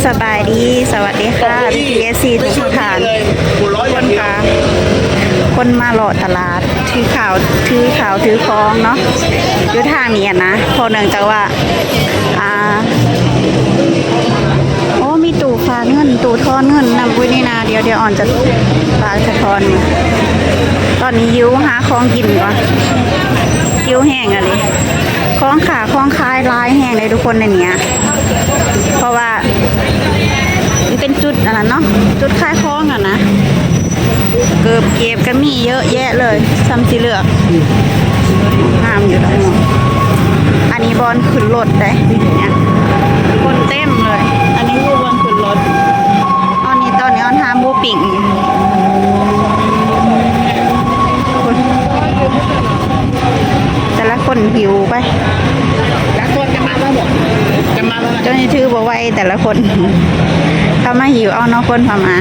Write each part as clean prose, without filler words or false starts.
สบายดีสวัสดีค่ะ PSC ทุกท่านคนค่ะคนมาหล่อตลาดถือข่าวถือคล้องเนาะอยู่ทางนี้นะพอเนื่องจากว่าโอ้มีตู้ฝากเงินตู้ทอนเงินนำบุญนี่นาเดี๋ยวอ่อนจะฝากจะทอนตอนนี้ยิ้วหาของกินก่อนยิ้วแห้งอะไรของขาของคายลายแห้งเลยทุกคนในเนี้ยเพราะว่ามันเป็นจุดอะไรเนาะจุดคายคล้องอ่ะนะเก็บก็มีเยอะแยะเลยซ้ำสีเหลือกงามอยู่แล้วอันนี้บอลขึ้นรถได้เนี่ยคนเต็มเลยอันนี้คือบอลขึ้นรถตอนนี้ออนทามบูปิ่งแต่ละคนหิวไปแล้วคนจะมาแล้วหมดจะมาแล้วเจ้าหน้าที่บอกไว้แต่ละคนเขามาหิวเอานอกคนพามา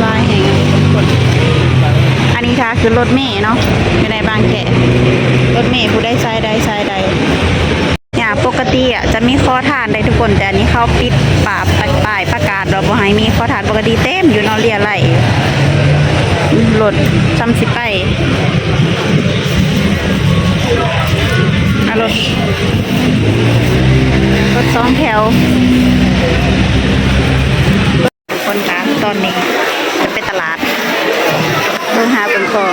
ลายแห่งอันนี้ค่ะคือรถเมล์เนาะอยู่ในบางแกะรถเมล์ผู้ได้ใช้ได้เนี่ยปกติอ่ะจะมีข้อทานได้ทุกคนแต่อันนี้เขาปิดป้ายประกาศเราบอกให้มีข้อทานปกติเต็มอยู่เนาะเรียไหลรถจำสิไปรถสองแถวคนตามตอนนี้จะไปตลาดเบิ่งหาเบิ่งของ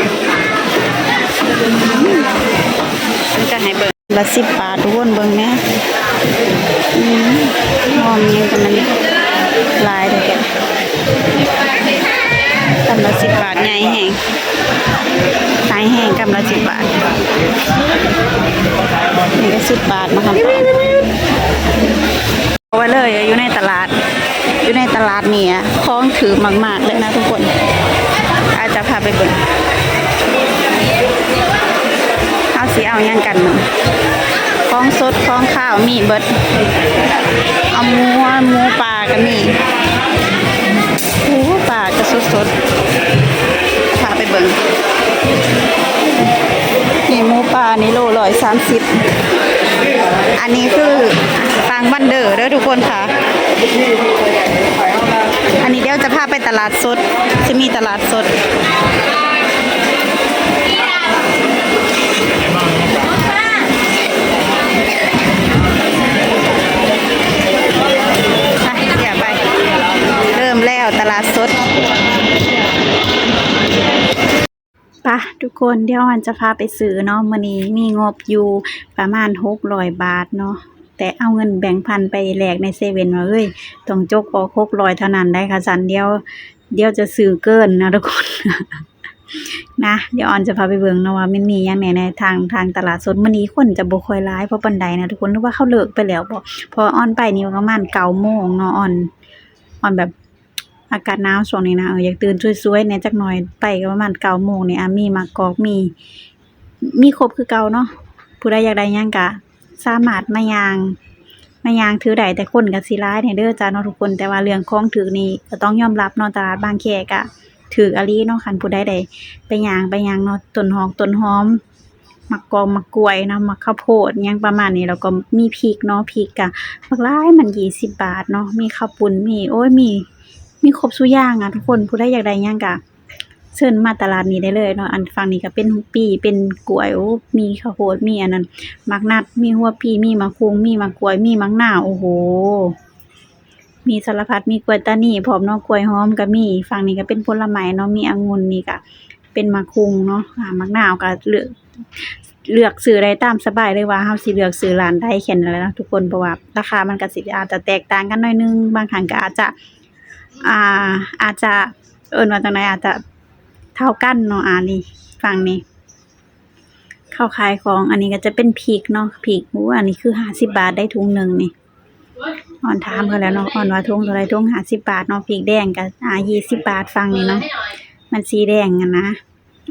มันจะให้เบิ่งละ10 บาททุกคนเบิ่งแม่หอมยังกันมันลายเลยแกกำละ10 บาทใหญ่แห้งขายแห้งกำละ10 บาทนี่ก็10 บาทมาครับเอาไว้เลยอยู่ในตลาดนี่คล้องถือมากๆเลยนะทุกคนอาจจะพาไปเบิ่งเอาสิเอายังกันมั้งคล้องสดคล้องข้าวมีเบิดเอาหมูปลาก็มีปลาก็สดพาไปเบิ่งนี่หมูปลานี่โล130อันนี้คือปางบันเดอร์เด้อทุกคนค่ะอันนี้เดี๋ยวจะพาไปตลาดสดจะมีตลาดสดเดี๋ยวไปเริ่มแล้วตลาดสดปะทุกคนเดี๋ยวมันจะพาไปซื้อเนาะมื้อนี้มีงบอยู่ประมาณ600 บาทเนาะแต่เอาเงินแบ่งพันไปแลกในเซเว่นมาเอ้ยต้องจกออก600เท่านั้นได้ค่ะสันเดียวจะซื้อเกินนะทุกคน นะเดี๋ยวออนจะพาไปเบิ่งเนาะว่ามันมีหยังแหน่ในทางตลาดสดมื้อนี้คนจะบ่ค่อยหลายเพราะปานใดนะทุกคนหรือว่าเขาเลิกไปแล้วบ่พอออนไปนี่ประมาณ9 โมงเนาะออนแบบอากาศหนาวช่วงนี้นะอยากตื่นสวยๆเนี่ยจักหน่อยไปก็ประมาณ9 โมงนี่มีมะกอกมีครบคือเก่าเนาะผู้ใดอยากได้หยังก็สามารถมาย่างถือได้แต่คนก็สิหลายเด้อจ้าเนาะทุกคนแต่ว่าเรื่องของถือนี่ก็ต้องยอมรับเนาะตลาดบางแคก็ถืออลีเนาะคันผู้ใดได้ไปย่างเนาะต้นหอมมะกอกมะกล้วยเนาะมะข้าวโพดหยังประมาณนี้แล้วก็มีพริกเนาะพริกก็บักหลายมัน20 บาทเนาะมีข้าวปุ้นมีครบซุอย่างทุกคนผู้ใดอยากได้หยังก็เชิญมาตลาดนี้ได้เลยเนาะอันฝั่งนี้ก็เป็นปีเป็นกล้วยมีข้าวโพดมีอันนั้นมักนัดมีหัวปีมีมะคุงมีมะกล้วยมีมังนาวโอ้โหมีสารพัดมีกล้วยตานีพร้อมเนาะกล้วยหอมก็มีฝั่งนี้ก็เป็นผลไม้เนาะมีองุ่นนี่ก็เป็นมะคุงเนาะมักนาวก็เลือกซื้อได้ตามสบายเลยว่าเฮาสิเลือกซื้อร้านใดแค่นั้นแหละนะทุกคนเพราะว่าราคามันก็สิอาจจะแตกต่างกันหน่อยนึงบางครั้งก็อาจจะว่าจังได๋อาจจะเท่ากันเนาะนี่ฝั่งนี้เข้าขายของอันนี้ก็จะเป็นพริกเนาะพริกอันนี้คือ50 บาทได้ถุงนึงนี่ออนถามเขาแล้วเนาะออนว่าถุงเท่าไหร่ถุง50 บาทเนาะพริกแดงก็20 บาทฝั่งนี้เนาะมันสีแดงนะ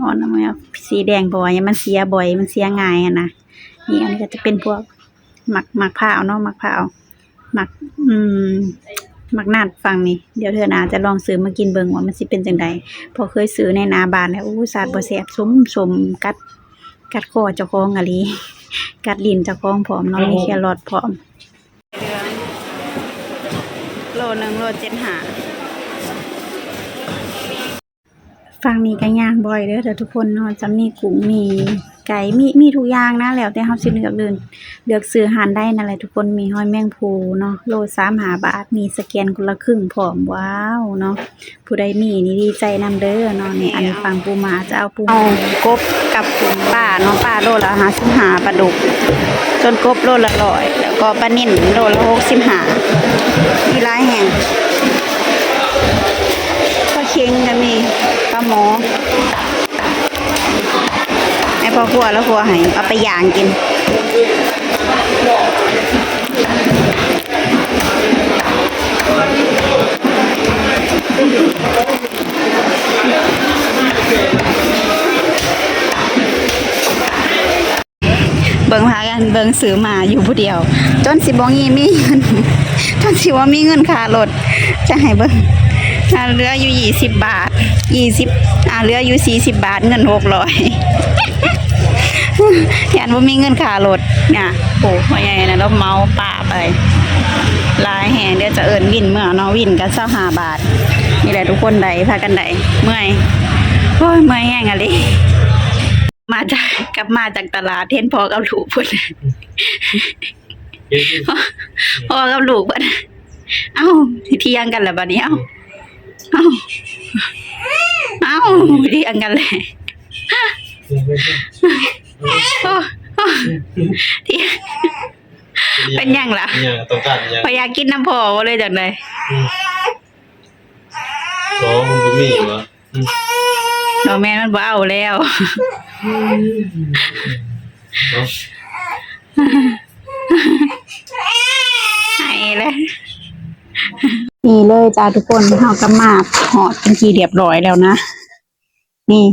ออนเอาสีแดงเพราะว่ามันเสียบ่อยมันเสียง่ายนะนี่อันนี้ก็จะเป็นพวกหมักพร้าวเนาะหมักพร้าวหมัก มักนาดฟังนี่เดี๋ยวเธอหนาจะลองซื้อมากินเบิ่งว่ามันสิเป็นจังไดพอเคยซื้อในหน้าบ้านแล้วสาดบ่แซ่บสมกัดคอเจ้าของอะลีกัดลิ้นเจ้าของพร้อมเนาะมีแครอทพร้อมโลนึงโล75ฟังนี้ก็ย่างบ่อยเด้อทุกคนเนาะจะมีกุ้งมีไก่มีทุกอย่างนะแล้วแต่เฮาสิเลือกซื้ออาหารได้นั่นแหละทุกคนมีหอยแมงภูเนาะโล35 บาทมีสแกนคนละครึ่งพร้อมว้าวเนาะผู้ใดมีนี่ดีใจนำเด้อเนาะนี่อันนี้ฟังปูม้าจะเอาปูกบกับป่าเนาะป่าโลละ55ปลาดุกจนกบโลละ100แล้วก็ปลานิ่นโลละ65มีหลายแห่งปลาเค็งก็มีปลาหมอไอ้พ่อครัวแล้วครัวให้เอาไปย่างกินเบิ่งพากันเบิ่งซื้อมาอยู่ผู้เดียวจนสิบ่มีเงินจนสิว่ามีเงินค่ารถจะให้เบิ่งเหลืออยู่20 บาทเหลืออยู่40 บาทเงิน600ยันว่ามีเงินค่ารถเนี่ยโอ้พ่อใหญ่นะเราเมาป่าไปลายแห่เดี๋ยวจะเอิ้นวินเมื่อเนาะวินกัน25 บาทนี่แหละทุกคนใดพากันใดเมื่อยโอ้ยเมื่อยแห้งอะลิกลับมาจากตลาดเห็นพ่อกับลูกพุ่นพ่อกับลูกพุ่นเอ้าเที่ยงกันแล้วบัดนี้เอ้าเที่ยงกันเลยเป็นยังล่ะต้องการยังพอยากกินน้ำพ่อเลยจังได๋โอ้มันบ่มีเหรอน้องแม่มันบ่เอาแล้วเนาะให้เลยนี่เลยจ้าทุกคนเฮาก็มาหอดเป็นที่เรียบร้อยแล้วนะนี่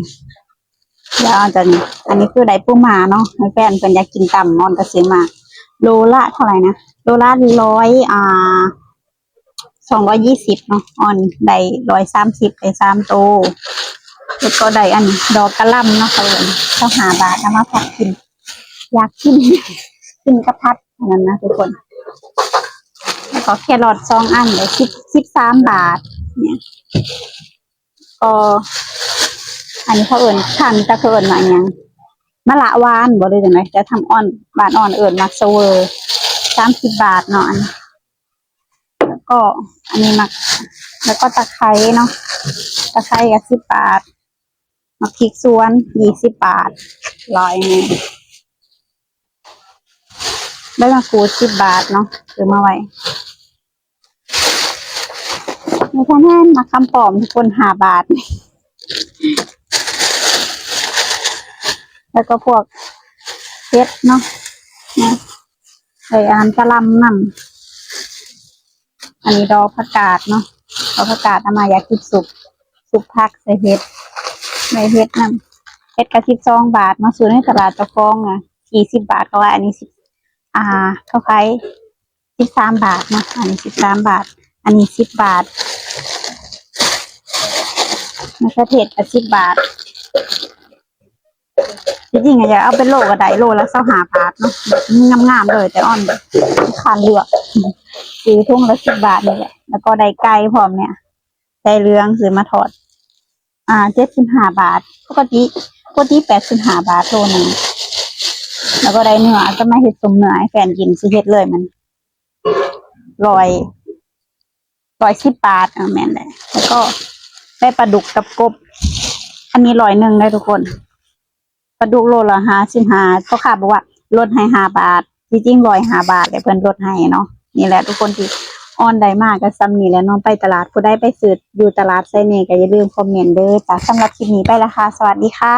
เดี๋ยวจะนี่อันนี้คือไดปูม้าเนาะให้แฟนเพิ่นอยากกินตำนอนก็ซื้อมาโลละเท่าไหร่นะโลละ220เนาะอ่อนได้130ได้3โตแล้วก็ได้อันดอกกะหล่ำเนาะเพิ่น25 บาทเอามาผัดกินอยากกินกระพัดนั่นนะทุกคนแล้วก็แครอท2 อันได้13 บาทเนี่ยก็อันนี้เขาเอิ้นคันตะเอิ้นว่าหยังมะละหวานบ่ได้จังได๋แต่ทำอ่อนบานอ่อนเอิ้นมักเสเวอร์30 บาทเนาะแล้วก็อันนี้มักแล้วก็ตะไคร้เนาะตะไคร้ก็10 บาทมักพริกสวน20 บาท100นึงใบมะกรูด10 บาทเนาะซื้อมาไว้ในแท่นมาคำปลอมทุกคน5 บาทแล้วก็พวกเห็ดเนาะใส่อาหารกะหล่ำนำอันนี้ดอกผักกาดเนาะดอกผักกาดเอามาอยากกินสุกผักใส่เห็ดในเห็ดนำเห็ดกะ12 บาทเนาะซื้อในตลาดเจ้าของอ่ะ20 บาทก็ว่าอันนี้เขาขาย13 บาทเนาะอันนี้13 บาทอันนี้10 บาทมะเขือเทศก็10 บาทจริงๆอยากเอาเป็นโลก็ได้โลละ25 บาทเนาะงามๆเลยแต่อ่อนคันเลือกซื้อทุ่งละ10 บาทนี่แหละแล้วก็ได้ไก่พร้อมเนี่ยไก่เหลืองซื้อมาทอด75 บาทปกติ85 บาทโลนึงแล้วก็ได้เนื้อก็มาเฮ็ดสมเนื้อให้แฟนกินสิเฮ็ดเลยมัน110 บาทแม่นได้แล้วก็ได้ปลาดุกกับกบอันนี้100ได้ทุกคนปลาดุกโลละ55พ่อค้าบอกว่าลดให้5 บาทจริงๆ105 บาทแต่เพิ่นลดให้เนาะนี่แหละทุกคนที่ออนได้มากก็ซ้ำนี่แหละน้องไปตลาดผู้ใดไปซื้ออยู่ตลาดไสนี่ก็อย่าลืมคอมเมนต์เด้อจ้ะสำหรับคลิปนี้ไปแล้วค่ะสวัสดีค่ะ